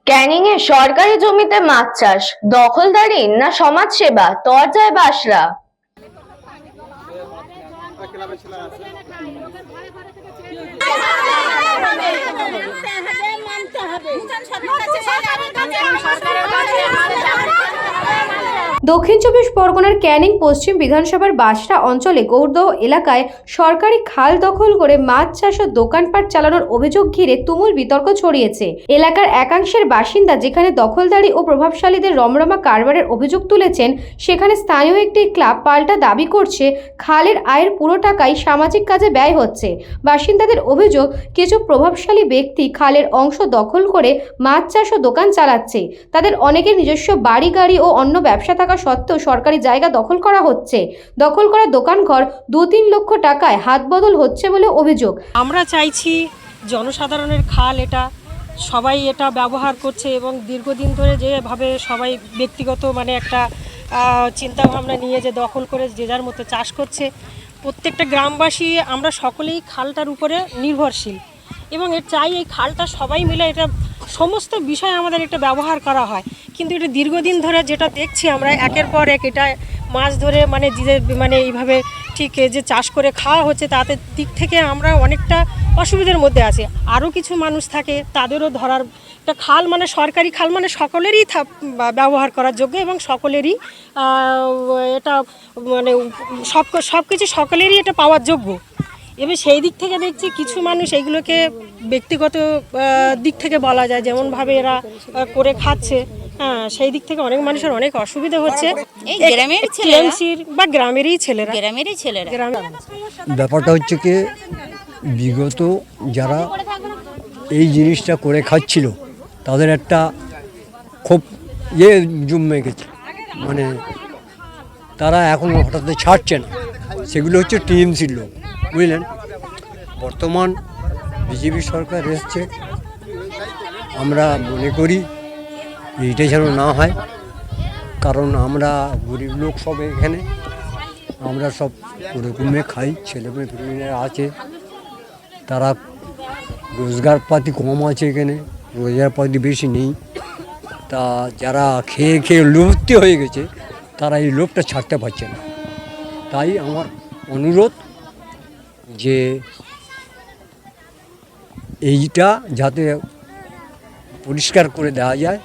ক্যানিং এ সরকারি জমিতে মাছ চাষ, দখলদারি না সমাজসেবা, তরজায় বাসরা। দক্ষিণ চব্বিশ পরগনার ক্যানিং পশ্চিম বিধানসভার বাসরা অঞ্চলে গৌরদহ এলাকায় সরকারি খাল দখল করে মাছ চাষ ও দোকানপাট চালানোর অভিযোগ ঘিরে তুমুল বিতর্ক ছড়িয়েছে। এলাকার একাংশের বাসিন্দা যেখানে দখলদারি ও প্রভাবশালীদের রমরমা কারবারের অভিযোগ তুলেছেন, সেখানে স্থানীয় একটি ক্লাব পাল্টা দাবি করছে খালের আয়ের পুরো টাকাই সামাজিক কাজে ব্যয় হচ্ছে। বাসিন্দাদের অভিযোগ, কিছু প্রভাবশালী ব্যক্তি খালের অংশ দখল করে মাছ চাষ ও দোকান চালাচ্ছে। তাদের অনেকের নিজস্ব বাড়ি গাড়ি ও অন্য ব্যবসা থাকা সত্ত্বেও সরকারি জায়গা দখল করা হচ্ছে। দখল করা দোকানঘর 2-3 লক্ষ টাকায় হাত বদল হচ্ছে বলে অভিযোগ। আমরা চাইছি জনসাধারণের খাল, এটা সবাই এটা ব্যবহার করছে এবং দীর্ঘদিন ধরে যেভাবে সবাই ব্যক্তিগত একটা চিন্তাভাবনা নিয়ে যে দখল করে যে যার মতো চাষ করছে, প্রত্যেকটা গ্রামবাসী আমরা সকলেই খালটার উপরে নির্ভরশীল এবং চাই এই খালটা সবাই মিলে এটা সমস্ত বিষয় আমাদের এটা ব্যবহার করা হয়। কিন্তু এটা দীর্ঘদিন ধরে যেটা দেখছি আমরা একের পর এক এটা মাছ ধরে এইভাবে ঠিক যে চাষ করে খাওয়া হচ্ছে, তাদের দিক থেকে আমরা অনেকটা অসুবিধার মধ্যে আছি। আরও কিছু মানুষ থাকে, তাদেরও ধরার একটা খাল সরকারি খাল সকলেরই ব্যবহার করার যোগ্য এবং সকলেরই এটা সব কিছু সকলেরই এটা পাওয়ার যোগ্য। এবার সেই দিক থেকে দেখছি কিছু মানুষ এইগুলোকে ব্যক্তিগত দিক থেকে বলা যায় যেমনভাবে এরা করে খাচ্ছে, হ্যাঁ, সেই দিক থেকে অনেক মানুষের অনেক অসুবিধা হচ্ছে। এই গ্রামের ছেলেরা বা গ্রামেরই ছেলেরা ব্যাপারটা হচ্ছে কি, বিগত যারা এই জিনিসটা করে খাচ্ছিল তাদের একটা খুব জমে গেছে, তারা এখন হঠাৎ ছাড়ছে না। সেগুলো হচ্ছে টিএমসির লোক, বুঝলেন। বর্তমান বিজেপি সরকার এসছে, আমরা মনে করি এইটা যেন না হয়, কারণ আমরা গরিব লোক সব এখানে, আমরা সব ওরকমে খাই, ছেলেমেয়ে আছে, তারা রোজগারপাতি কম আছে, এখানে রোজগারপাতি বেশি নেই। তা যারা খেয়ে খেয়ে লোভতে হয়ে গেছে, তারা এই লোভটা ছাড়তে পারছে না। তাই আমার অনুরোধ যে এইটা যাতে পরিষ্কার করে দেওয়া যায়,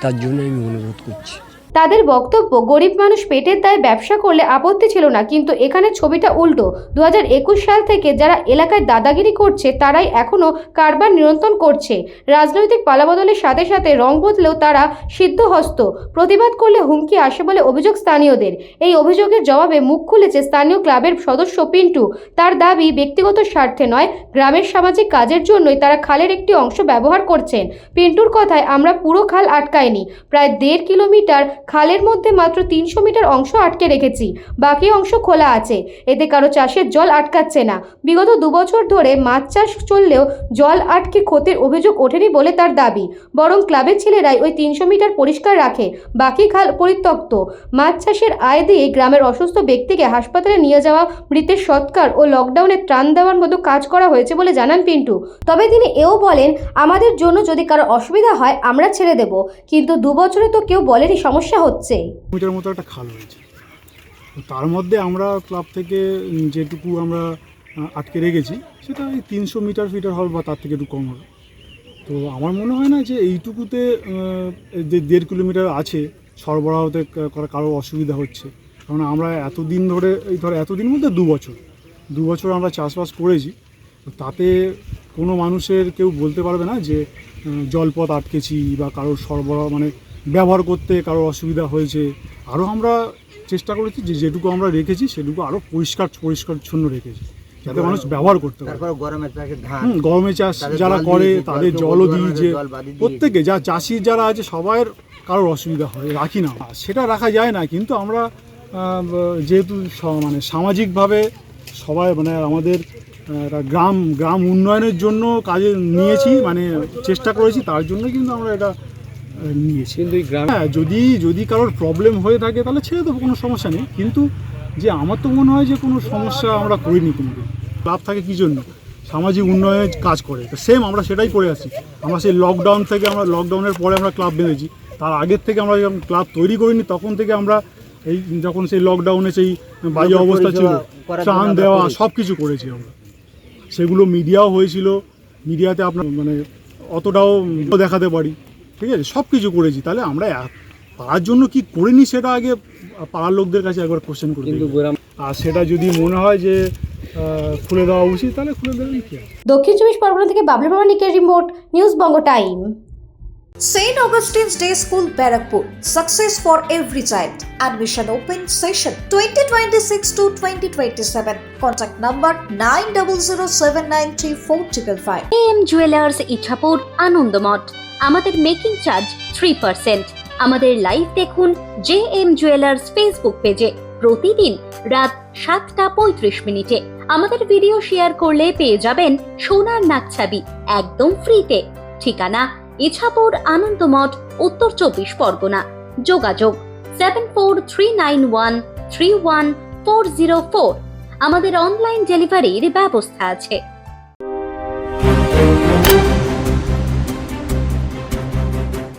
তার জন্য আমি অনুরোধ করছি। তাদের বক্তব্য, গরিব মানুষ পেটের দায়ে ব্যবসা করলে আপত্তি ছিল না, কিন্তু এখানে ছবিটা উল্টো। 2021 সাল থেকে যারা এলাকায় দাদাগিরি করছে তারাই এখনো কারবার নিয়ন্ত্রণ করছে। রাজনৈতিক পালাবদলের সাথে সাথে রং বদলেও তারা সিদ্ধহস্ত। প্রতিবাদ করলে হুমকি আসে বলে অভিযোগ স্থানীয়দের। এই অভিযোগের জবাবে মুখ খুলেছে স্থানীয় ক্লাবের সদস্য পিন্টু। তার দাবি, ব্যক্তিগত স্বার্থে নয়, গ্রামের সামাজিক কাজের জন্যই তারা খালের একটি অংশ ব্যবহার করছেন। পিন্টুর কথায়, আমরা পুরো খাল আটকাইনি, প্রায় 1.5 কিলোমিটার খালের মধ্যে মাত্র 300 মিটার অংশ আটকে রেখেছি, বাকি অংশ খোলা আছে। এতে কারো চাষের জল আটকাচ্ছে না। বিগত 2 বছর ধরে মাছ চাষ চললেও জল আটকে ক্ষতির অভিযোগ ওঠেনি বলে তার দাবি। বরং ক্লাবের ছেলেরাই ওই 300 মিটার পরিষ্কার রাখে, বাকি খাল পরিত্যক্ত। মাছ চাষের আয় দিয়ে গ্রামের অসুস্থ ব্যক্তিকে হাসপাতালে নিয়ে যাওয়া, মৃতের সৎকার ও লকডাউনে ত্রাণ দেওয়ার মতো কাজ করা হয়েছে বলে জানান পিন্টু। তবে তিনি এও বলেন, আমাদের জন্য যদি কারো অসুবিধা হয় আমরা ছেড়ে দেব, কিন্তু 2 বছরে তো কেউ বলেনি সমস্যা হচ্ছে। মিটার মতো একটা খাল হয়েছে, তার মধ্যে আমরা ক্লাব থেকে যেটুকু আমরা আটকে রেখেছি সেটা এই 300 মিটার হবে বা তার থেকে একটু কম হবে। তো আমার মনে হয় না যে এইটুকুতে যে 1.5 কিলোমিটার আছে সরবরাহতে কারো অসুবিধা হচ্ছে। কারণ আমরা এতদিন ধরে, এতদিন বলতে 2 বছর আমরা চাষবাস করেছি, তাতে কোনো মানুষের কেউ বলতে পারবে না যে জলপথ আটকেছি বা কারোর সরবরাহ ব্যবহার করতে কারো অসুবিধা হয়েছে। আরও আমরা চেষ্টা করেছি যে যেটুকু আমরা রেখেছি সেটুকু আরও পরিষ্কারচ্ছন্ন রেখেছি, যাতে মানুষ ব্যবহার করতে পারে। গরমে চাষ যারা করে তাদের জলও দিই, যে প্রত্যেকে যা চাষি যারা আছে সবাইয়ের কারোর অসুবিধা হয়, রাখি না, সেটা রাখা যায় না। কিন্তু আমরা যেহেতু সামাজিকভাবে সবাই আমাদের গ্রাম উন্নয়নের জন্য কাজে নিয়েছি, চেষ্টা করেছি, তার জন্য কিন্তু আমরা এটা নিয়েছি। কিন্তু হ্যাঁ, যদি কারোর প্রবলেম হয়ে থাকে তাহলে ছেড়ে দেবো, কোনো সমস্যা নেই। কিন্তু যে আমার তো মনে হয় যে কোনো সমস্যা আমরা করিনি কোনোদিন। ক্লাব থাকে কী জন্য, সামাজিক উন্নয়নের কাজ করে। তো সেম আমরা সেটাই করে আসছি। আমরা সেই লকডাউন থেকে, আমরা লকডাউনের পরে আমরা ক্লাব বেঁধেছি, তার আগের থেকে আমরা যখন ক্লাব তৈরি করিনি তখন থেকে আমরা এই যখন সেই লকডাউনে সেই বাজে অবস্থা ছিল, ত্রাণ দেওয়া সব কিছু করেছি আমরা। সেগুলো মিডিয়াও হয়েছিল, মিডিয়াতে আপনার মানে অতটাও দেখাতে পারি, ঠিক আছে, সব কিছু করেছি। তাহলে আমরা পাড়ার জন্য কি করিনি সেটা আগে পাড়ার লোকদের কাছে একবার কোশ্চেন করে দিই। আর সেটা যদি মনে হয় যে খুলে দেওয়া উচিত তাহলে খুলে দেবেন কি আছে। দক্ষিণ 24 পরগনা থেকে Bablu প্রামাণিকের report, news Banga time. St. Augustine's Day School, Barrackpur. Success for every child. Admission open session 2026 to 2027. Contact number 9007934555. AM jewellers Ichapur Anandamath. আমাদের মেকিং চার্জ 3%। আমাদের লাইভ দেখুন JM জুয়েলার্স ফেসবুক পেজে প্রতিদিন রাত 7:35 আমাদের ভিডিও শেয়ার করলে পেয়ে যাবেন সোনার নাকছাবি একদম ফ্রিতে। ঠিকানা ইছাপুর আনন্দমঠ, উত্তর 24 পরগনা। যোগাযোগ 7439131404। আমাদের অনলাইন ডেলিভারির ব্যবস্থা আছে।